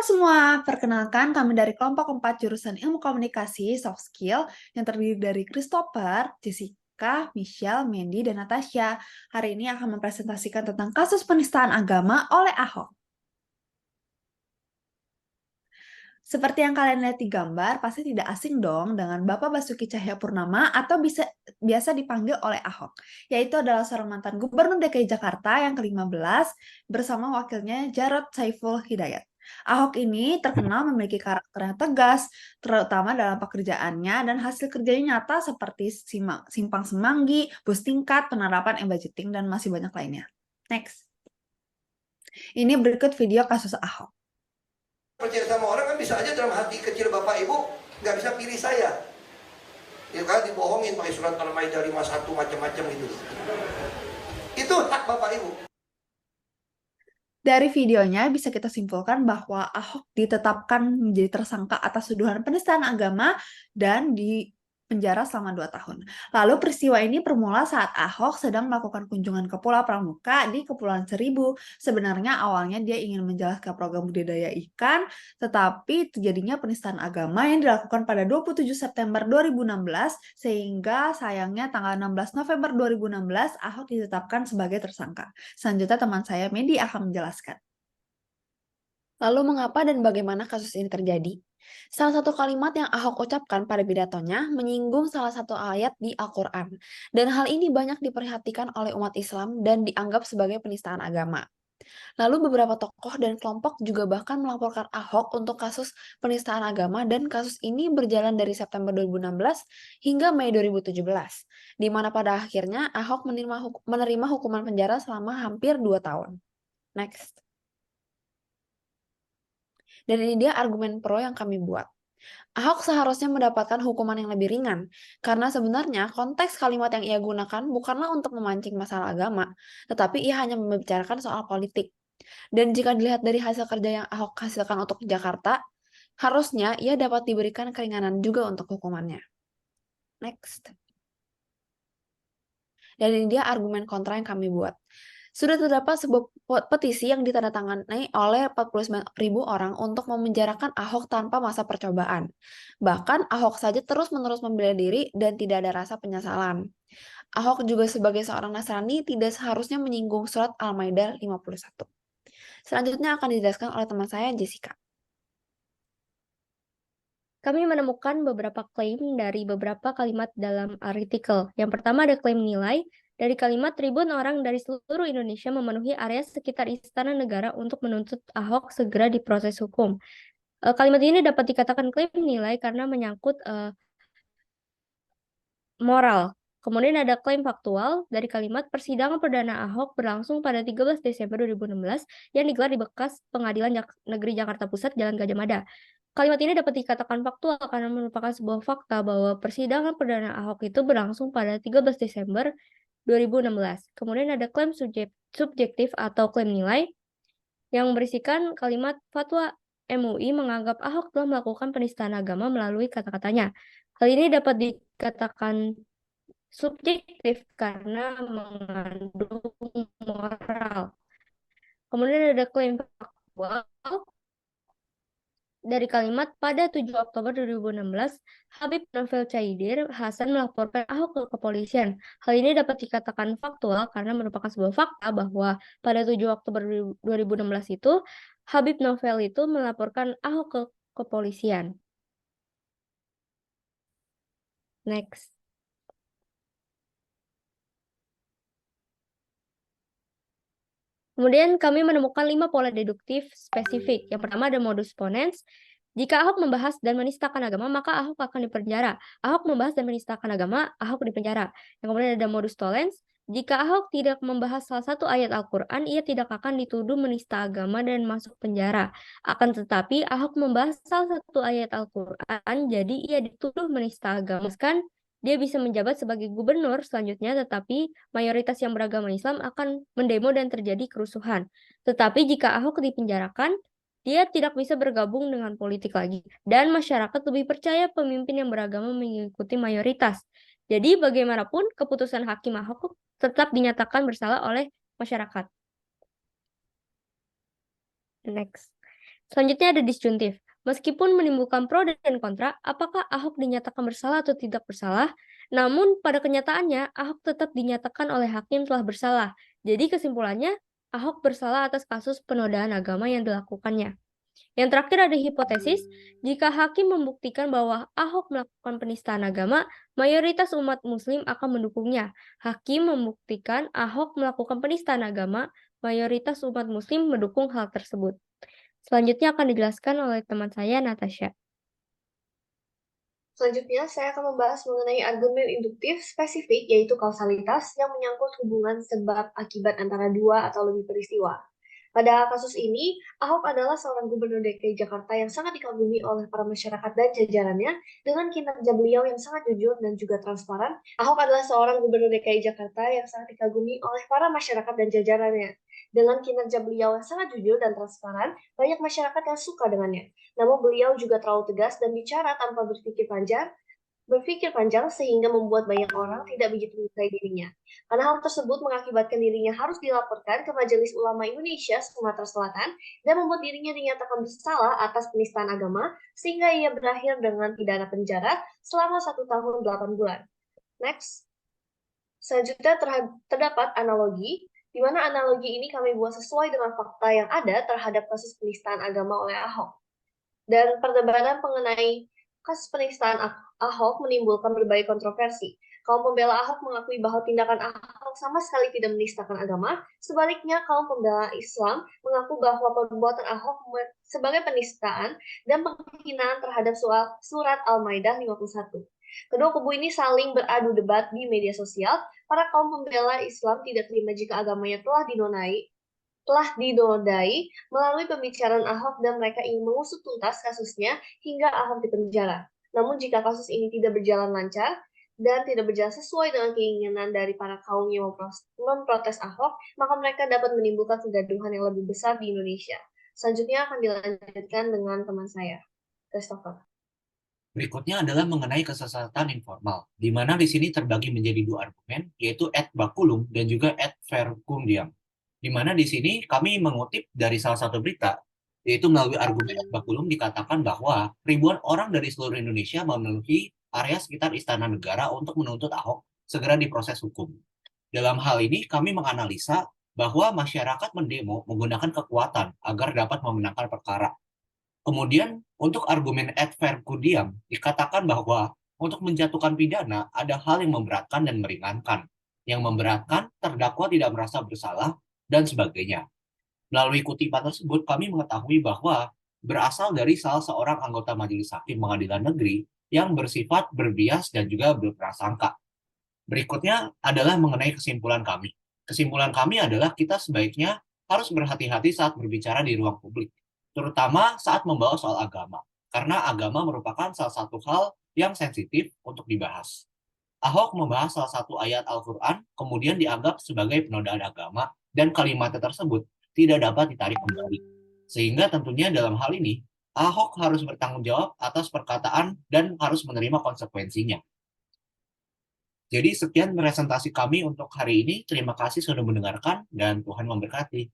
semua, perkenalkan kami dari kelompok 4 jurusan Ilmu Komunikasi Soft Skill yang terdiri dari Christopher, Jessica, Michelle, Mandy, dan Natasha. Hari ini akan mempresentasikan tentang kasus penistaan agama oleh Ahok. Seperti yang kalian lihat di gambar, pasti tidak asing dong dengan Bapak Basuki Cahayapurnama atau biasa dipanggil oleh Ahok, yaitu adalah seorang mantan Gubernur DKI Jakarta yang ke-15 bersama wakilnya Jarod Saiful Hidayat. Ahok ini terkenal memiliki karakter yang tegas, terutama dalam pekerjaannya dan hasil kerjanya nyata seperti simpang semanggi, bus tingkat, penerapan e-budgeting, dan masih banyak lainnya. Next. Ini berikut video kasus Ahok. Percaya sama orang kan bisa aja dalam hati kecil Bapak Ibu nggak bisa pilih saya. Ya kan dibohongin pakai surat Al-Maidah 51 macam-macam gitu. Itu hak Bapak Ibu. Dari videonya bisa kita simpulkan bahwa Ahok ditetapkan menjadi tersangka atas tuduhan penistaan agama dan dipenjara selama 2 tahun. Lalu peristiwa ini bermula saat Ahok sedang melakukan kunjungan ke Pulau Pramuka di Kepulauan Seribu. Sebenarnya awalnya dia ingin menjelaskan program budidaya ikan, tetapi terjadinya penistaan agama yang dilakukan pada 27 September 2016, sehingga sayangnya tanggal 16 November 2016 Ahok ditetapkan sebagai tersangka. Selanjutnya teman saya Medi akan menjelaskan. Lalu mengapa dan bagaimana kasus ini terjadi? Salah satu kalimat yang Ahok ucapkan pada pidatonya menyinggung salah satu ayat di Al-Quran. Dan hal ini banyak diperhatikan oleh umat Islam dan dianggap sebagai penistaan agama. Lalu beberapa tokoh dan kelompok juga bahkan melaporkan Ahok untuk kasus penistaan agama dan kasus ini berjalan dari September 2016 hingga Mei 2017, di mana pada akhirnya Ahok menerima hukuman penjara selama hampir 2 tahun. Next. Dan ini dia argumen pro yang kami buat. Ahok seharusnya mendapatkan hukuman yang lebih ringan, karena sebenarnya konteks kalimat yang ia gunakan bukanlah untuk memancing masalah agama, tetapi ia hanya membicarakan soal politik. Dan jika dilihat dari hasil kerja yang Ahok hasilkan untuk Jakarta, harusnya ia dapat diberikan keringanan juga untuk hukumannya. Next. Dan ini dia argumen kontra yang kami buat. Sudah terdapat sebuah petisi yang ditandatangani oleh 49.000 orang untuk memenjarakan Ahok tanpa masa percobaan. Bahkan Ahok saja terus-menerus membela diri dan tidak ada rasa penyesalan. Ahok juga sebagai seorang Nasrani tidak seharusnya menyinggung surat Al-Maidah 51. Selanjutnya akan dijelaskan oleh teman saya, Jessica. Kami menemukan beberapa klaim dari beberapa kalimat dalam artikel. Yang pertama ada klaim nilai. Dari kalimat, ribuan orang dari seluruh Indonesia memenuhi area sekitar Istana Negara untuk menuntut Ahok segera diproses hukum. Kalimat ini dapat dikatakan klaim nilai karena menyangkut moral. Kemudian ada klaim faktual dari kalimat persidangan perdana Ahok berlangsung pada 13 Desember 2016 yang digelar di bekas Pengadilan Negeri Jakarta Pusat, Jalan Gajah Mada. Kalimat ini dapat dikatakan faktual karena merupakan sebuah fakta bahwa persidangan perdana Ahok itu berlangsung pada 13 Desember 2016. Kemudian ada klaim subjektif atau klaim nilai yang berisikan kalimat fatwa MUI menganggap Ahok telah melakukan penistaan agama melalui kata-katanya. Hal ini dapat dikatakan subjektif karena mengandung moral. Kemudian ada klaim faktual dari kalimat pada 7 Oktober 2016, Habib Novel Chaidir Hasan melaporkan Ahok ke kepolisian. Hal ini dapat dikatakan faktual karena merupakan sebuah fakta bahwa pada 7 Oktober 2016 itu, Habib Novel itu melaporkan Ahok ke kepolisian. Next. Kemudian kami menemukan 5 pola deduktif spesifik. Yang pertama ada modus ponens. Jika Ahok membahas dan menistakan agama, maka Ahok akan dipenjara. Ahok membahas dan menistakan agama, Ahok dipenjara. Yang kemudian ada modus tollens. Jika Ahok tidak membahas salah satu ayat Al-Quran, ia tidak akan dituduh menista agama dan masuk penjara. Akan tetapi, Ahok membahas salah satu ayat Al-Quran, jadi ia dituduh menista agama. Kan dia bisa menjabat sebagai gubernur selanjutnya, tetapi mayoritas yang beragama Islam akan mendemo dan terjadi kerusuhan. Tetapi jika Ahok dipenjarakan, dia tidak bisa bergabung dengan politik lagi. Dan masyarakat lebih percaya pemimpin yang beragama mengikuti mayoritas. Jadi bagaimanapun keputusan Hakim Ahok tetap dinyatakan bersalah oleh masyarakat. Next. Selanjutnya ada disjuntif. Meskipun menimbulkan pro dan kontra, apakah Ahok dinyatakan bersalah atau tidak bersalah? Namun pada kenyataannya, Ahok tetap dinyatakan oleh hakim telah bersalah. Jadi kesimpulannya, Ahok bersalah atas kasus penodaan agama yang dilakukannya. Yang terakhir ada hipotesis, jika hakim membuktikan bahwa Ahok melakukan penistaan agama, mayoritas umat muslim akan mendukungnya. Hakim membuktikan Ahok melakukan penistaan agama, mayoritas umat muslim mendukung hal tersebut. Selanjutnya akan dijelaskan oleh teman saya, Natasha. Selanjutnya, saya akan membahas mengenai argumen induktif spesifik, yaitu kausalitas yang menyangkut hubungan sebab akibat antara dua atau lebih peristiwa. Pada kasus ini, Ahok adalah seorang gubernur DKI Jakarta yang sangat dikagumi oleh para masyarakat dan jajarannya dengan kinerja beliau yang sangat jujur dan juga transparan. Ahok adalah seorang gubernur DKI Jakarta yang sangat dikagumi oleh para masyarakat dan jajarannya. Dengan kinerja beliau yang sangat jujur dan transparan, banyak masyarakat yang suka dengannya. Namun beliau juga terlalu tegas dan bicara tanpa berpikir panjang sehingga membuat banyak orang tidak begitu menyukai dirinya. Karena hal tersebut mengakibatkan dirinya harus dilaporkan ke Majelis Ulama Indonesia Sumatera Selatan dan membuat dirinya dinyatakan bersalah atas penistaan agama sehingga ia berakhir dengan pidana penjara selama 1 tahun 8 bulan. Next. Selanjutnya terdapat analogi, di mana analogi ini kami buat sesuai dengan fakta yang ada terhadap kasus penistaan agama oleh Ahok. Dan perdebatan mengenai kasus penistaan Ahok menimbulkan berbagai kontroversi. Kaum pembela Ahok mengakui bahwa tindakan Ahok sama sekali tidak menistakan agama. Sebaliknya, kaum pembela Islam mengaku bahwa perbuatan Ahok sebagai penistaan dan penghinaan terhadap surat Al-Maidah 51. Kedua kubu ini saling beradu debat di media sosial. Para kaum pembela Islam tidak terima jika agamanya telah dinodai melalui pembicaraan Ahok dan mereka ingin mengusut tuntas kasusnya hingga Ahok dipenjara. Namun jika kasus ini tidak berjalan lancar dan tidak berjalan sesuai dengan keinginan dari para kaum yang memprotes Ahok, maka mereka dapat menimbulkan kegaduhan yang lebih besar di Indonesia. Selanjutnya akan dilanjutkan dengan teman saya, Christopher. Berikutnya adalah mengenai kesesatan informal, di mana di sini terbagi menjadi 2 argumen, yaitu ad baculum dan juga ad verbundiam. Di mana di sini kami mengutip dari salah satu berita, yaitu melalui argumen ad baculum dikatakan bahwa ribuan orang dari seluruh Indonesia memenuhi area sekitar Istana Negara untuk menuntut Ahok segera diproses hukum. Dalam hal ini kami menganalisa bahwa masyarakat mendemo menggunakan kekuatan agar dapat memenangkan perkara. Kemudian untuk argumen ad verbundiam dikatakan bahwa untuk menjatuhkan pidana ada hal yang memberatkan dan meringankan. Yang memberatkan terdakwa tidak merasa bersalah dan sebagainya. Melalui kutipan tersebut kami mengetahui bahwa berasal dari salah seorang anggota Majelis Hakim Pengadilan Negeri yang bersifat berbias dan juga berprasangka. Berikutnya adalah mengenai kesimpulan kami. Kesimpulan kami adalah kita sebaiknya harus berhati-hati saat berbicara di ruang publik, terutama saat membawa soal agama, karena agama merupakan salah satu hal yang sensitif untuk dibahas. Ahok membahas salah satu ayat Al-Quran, kemudian dianggap sebagai penodaan agama, dan kalimatnya tersebut tidak dapat ditarik kembali. Sehingga tentunya dalam hal ini, Ahok harus bertanggung jawab atas perkataan dan harus menerima konsekuensinya. Jadi sekian presentasi kami untuk hari ini. Terima kasih sudah mendengarkan dan Tuhan memberkati.